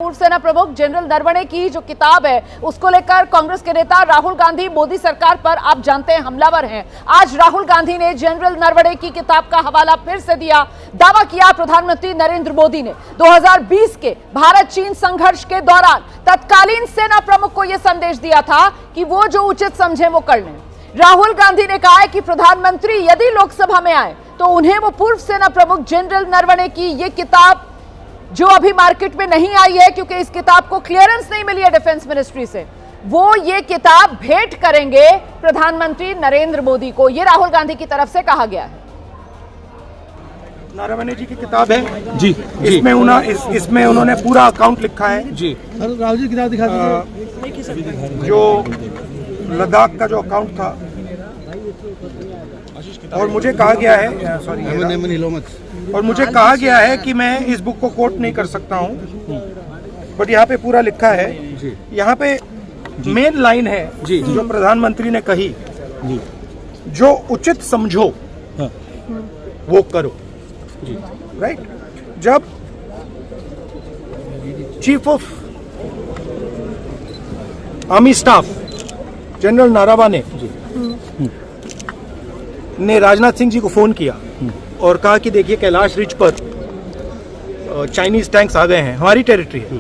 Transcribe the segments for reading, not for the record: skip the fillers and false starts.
पूर्व सेना प्रमुख जनरल नरवणे की जो किताब है उसको लेकर कांग्रेस के नेता राहुल गांधी मोदी सरकार पर आप जानते हैं हमलावर हैं। आज राहुल गांधी ने जनरल नरवणे की किताब का हवाला फिर से दिया। दावा किया प्रधानमंत्री नरेंद्र मोदी ने 2020 के भारत चीन संघर्ष के दौरान तत्कालीन सेना प्रमुख को यह संदेश दिया था कि वो जो उचित समझे वो कर लें। राहुल गांधी ने कहा है कि प्रधानमंत्री यदि लोकसभा में आए तो उन्हें वो पूर्व सेना प्रमुख जनरल नरवणे की ये किताब जो अभी मार्केट में नहीं आई है क्योंकि इस किताब को क्लियरेंस नहीं मिली है डिफेंस मिनिस्ट्री से, वो ये किताब भेंट करेंगे प्रधानमंत्री नरेंद्र मोदी को। ये राहुल गांधी की तरफ से कहा गया है। नरवणे जी की किताब है जी, इसमें उन्होंने पूरा अकाउंट लिखा है जी। राहुल जी किताब दिखा दीजिए। जो लद्दाख का जो अकाउंट था और मुझे कहा गया है और मुझे कहा गया है कि मैं इस बुक को कोट नहीं कर सकता हूं, बट यहाँ पे पूरा लिखा है। यहाँ पे मेन लाइन है जो प्रधानमंत्री ने कही, जो उचित समझो वो करो। राइट। जब chief of army staff general Naravane ने राजनाथ सिंह जी को फोन किया और कहा कि देखिए कैलाश रिज पर चाइनीज टैंक्स आ गए हैं, हमारी टेरिटरी है,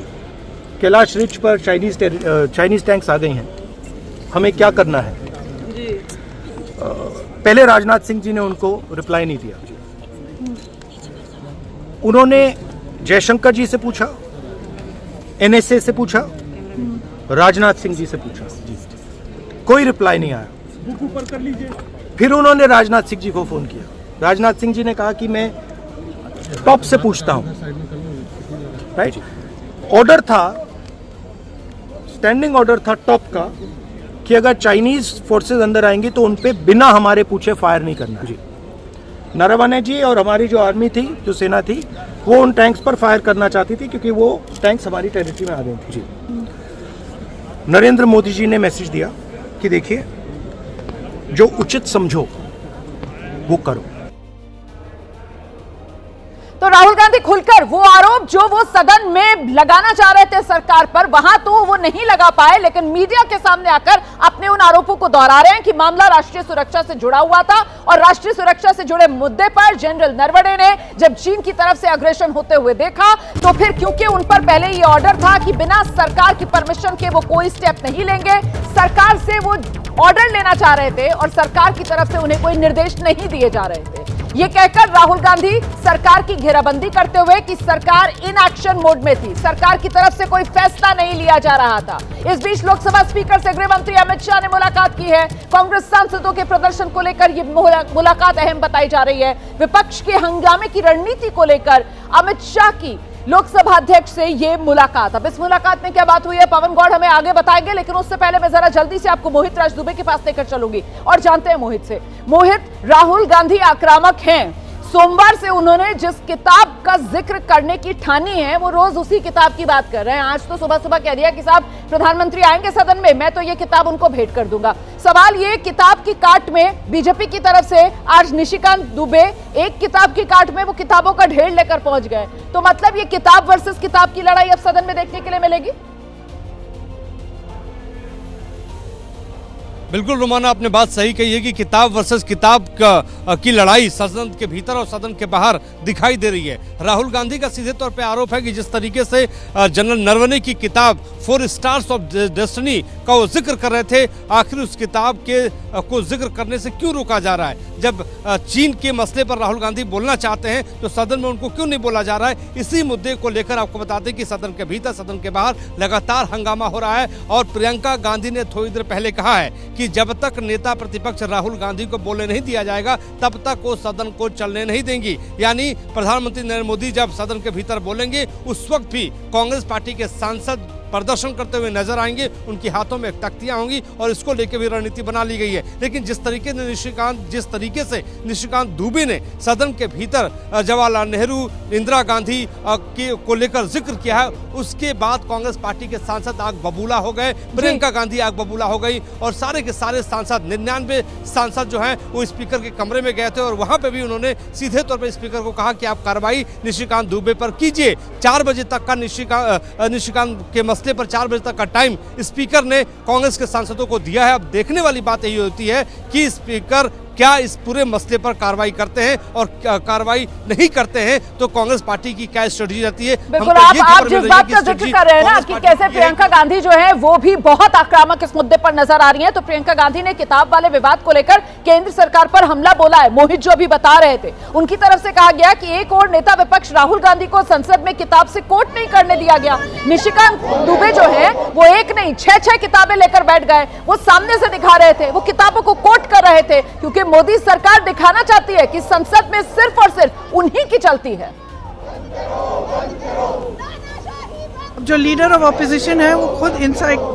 कैलाश रिज पर चाइनीज टैंक्स आ गए हैं, हमें क्या करना है। पहले राजनाथ सिंह जी ने उनको रिप्लाई नहीं दिया। उन्होंने जयशंकर जी से पूछा, एनएसए से पूछा, राजनाथ सिंह जी से पूछा, कोई रिप्लाई नहीं आया। बुक ऊपर कर लीजिए। फिर उन्होंने राजनाथ सिंह जी को फोन किया। राजनाथ सिंह जी ने कहा कि मैं टॉप से पूछता हूं। राइट। ऑर्डर था, स्टैंडिंग ऑर्डर था टॉप का कि अगर चाइनीज फोर्सेस अंदर आएंगी तो उन पे बिना हमारे पूछे फायर नहीं करना। जी। नरवणे जी और हमारी जो आर्मी थी, जो सेना थी, वो उन टैंक्स पर फायर करना चाहती थी क्योंकि वो टैंक्स हमारी टेरिटरी में आ गए थे। जी। नरेंद्र मोदी जी ने मैसेज दिया कि देखिए जो उचित समझो वो करो। तो राहुल गांधी खुलकर वो आरोप जो वो सदन में लगाना चाह रहे थे सरकार पर, वहां तो वो नहीं लगा पाए, लेकिन मीडिया के सामने आकर अपने उन आरोपों को दोहरा रहे हैं कि मामला राष्ट्रीय सुरक्षा से जुड़ा हुआ था और राष्ट्रीय सुरक्षा से जुड़े मुद्दे पर जनरल नरवणे ने जब चीन की तरफ से अग्रेशन होते हुए देखा तो फिर क्योंकि उन पर पहले ये ऑर्डर था कि बिना सरकार की परमिशन के वो कोई स्टेप नहीं लेंगे, सरकार से वो ऑर्डर लेना चाह रहे थे और सरकार की तरफ से उन्हें कोई निर्देश नहीं दिए जा रहे थे। ये कहकर राहुल गांधी सरकार की घेराबंदी करते हुए कि सरकार इन एक्शन मोड में थी, सरकार की तरफ से कोई फैसला नहीं लिया जा रहा था। इस बीच लोकसभा स्पीकर से गृह मंत्री अमित शाह ने मुलाकात की है। कांग्रेस सांसदों के प्रदर्शन को लेकर यह मुलाकात अहम बताई जा रही है। विपक्ष के हंगामे की रणनीति को लेकर अमित शाह की लोकसभा अध्यक्ष से ये मुलाकात। अब इस मुलाकात में क्या बात हुई है पवन गौड़ हमें आगे बताएंगे, लेकिन उससे पहले मैं जरा जल्दी से आपको मोहित राज दुबे के पास लेकर चलूंगी और जानते हैं मोहित से। मोहित, राहुल गांधी आक्रामक हैं। सोमवार से उन्होंने जिस किताब का जिक्र करने की ठानी है वो रोज उसी किताब की बात कर रहे हैं। आज तो सुबह सुबह कह दिया कि साहब प्रधानमंत्री आएंगे सदन में, मैं तो ये किताब उनको भेंट कर दूंगा। सवाल ये, किताब की काट में बीजेपी की तरफ से आज निशिकांत दुबे एक किताब की काट में वो किताबों का ढेर लेकर पहुंच गए, तो मतलब ये किताब वर्सेस किताब की लड़ाई अब सदन में देखने के लिए मिलेगी। बिल्कुल रोमाना, आपने बात सही कही है कि किताब वर्सेस किताब की लड़ाई सदन के भीतर और सदन के बाहर दिखाई दे रही है। राहुल गांधी का सीधे तौर पे आरोप है कि जिस तरीके से जनरल नरवणे की किताब 4 स्टार्स ऑफ डेस्टिनी का वो जिक्र कर रहे थे, आखिर उस किताब के को जिक्र करने से क्यों रोका जा रहा है। जब चीन के मसले पर राहुल गांधी बोलना चाहते हैं तो सदन में उनको क्यों नहीं बोला जा रहा है। इसी मुद्दे को लेकर आपको बता दें कि सदन के भीतर सदन के बाहर लगातार हंगामा हो रहा है और प्रियंका गांधी ने थोड़ी देर पहले कहा है कि जब तक नेता प्रतिपक्ष राहुल गांधी को बोलने नहीं दिया जाएगा तब तक वो सदन को चलने नहीं देंगी। यानी प्रधानमंत्री नरेंद्र मोदी जब सदन के भीतर बोलेंगे उस वक्त भी कांग्रेस पार्टी के सांसद प्रदर्शन करते हुए नजर आएंगे। उनके हाथों में तख्तियां होंगी और इसको लेकर भी रणनीति बना ली गई है। लेकिन जिस तरीके से निशिकांत दुबे ने सदन के भीतर जवाहरलाल नेहरू, इंदिरा गांधी को लेकर जिक्र किया है, उसके बाद कांग्रेस पार्टी के सांसद आग बबूला हो गए, प्रियंका गांधी आग बबूला हो गई और सारे के सारे सांसद 99 सांसद जो हैं वो स्पीकर के कमरे में गए थे और वहां पे भी उन्होंने सीधे तौर पे स्पीकर को कहा कि आप कार्रवाई निशिकांत दुबे पर कीजिए। 4 बजे तक का निशिकांत के मसले पर 4 बजे तक का टाइम स्पीकर ने कांग्रेस के सांसदों को दिया है। अब देखने वाली बात यही होती है कि स्पीकर क्या इस पूरे मसले पर कार्रवाई करते हैं और कार्रवाई नहीं करते हैं तो कांग्रेस पार्टी की क्या स्ट्रेटजी रहती है। बिल्कुल, आप जिस बात का जिक्र कर रहे हैं ना कि कैसे प्रियंका गांधी जो है वो भी बहुत आक्रामक इस मुद्दे पर नजर आ रही हैं, तो प्रियंका गांधी ने किताब वाले विवाद को लेकर केंद्र सरकार पर हमला बोला है। मोहित जो अभी बता रहे थे, उनकी तरफ से कहा गया कि एक और नेता विपक्ष राहुल गांधी को संसद में किताब से कोट नहीं करने दिया गया। निशिकांत दुबे जो है वो एक नहीं 6 किताबें लेकर बैठ गए, वो सामने से दिखा रहे थे, वो किताबों को कोट कर रहे थे क्योंकि मोदी सरकार दिखाना चाहती है कि संसद में सिर्फ और सिर्फ उन्हीं की चलती है। जो लीडर ऑफ ऑपोजिशन है वो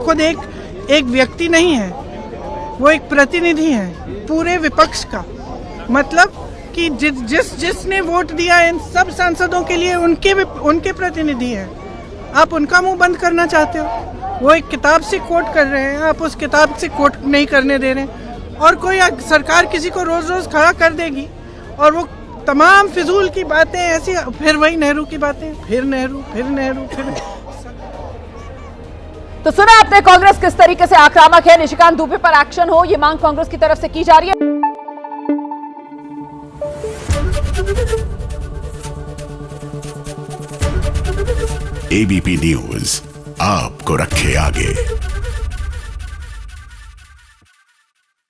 खुद एक व्यक्ति नहीं है, वो एक प्रतिनिधि है पूरे विपक्ष का। मतलब कि जिसने वोट दिया इन सब सांसदों के लिए उनके प्रतिनिधि हैं। आप उनका मुंह बंद करना चाहते हो, वो एक किताब से कोट कर रहे हैं, आप उस किताब से कोट नहीं करने दे रहे हैं। और कोई सरकार किसी को रोज रोज खड़ा कर देगी और वो तमाम फिजूल की बातें ऐसी, फिर वही नेहरू की बातें, फिर नेहरू। तो सुना आपने कांग्रेस किस तरीके से आक्रामक है। निशिकांत दुबे पर एक्शन हो, ये मांग कांग्रेस की तरफ से की जा रही है। एबीपी न्यूज आपको रखे आगे।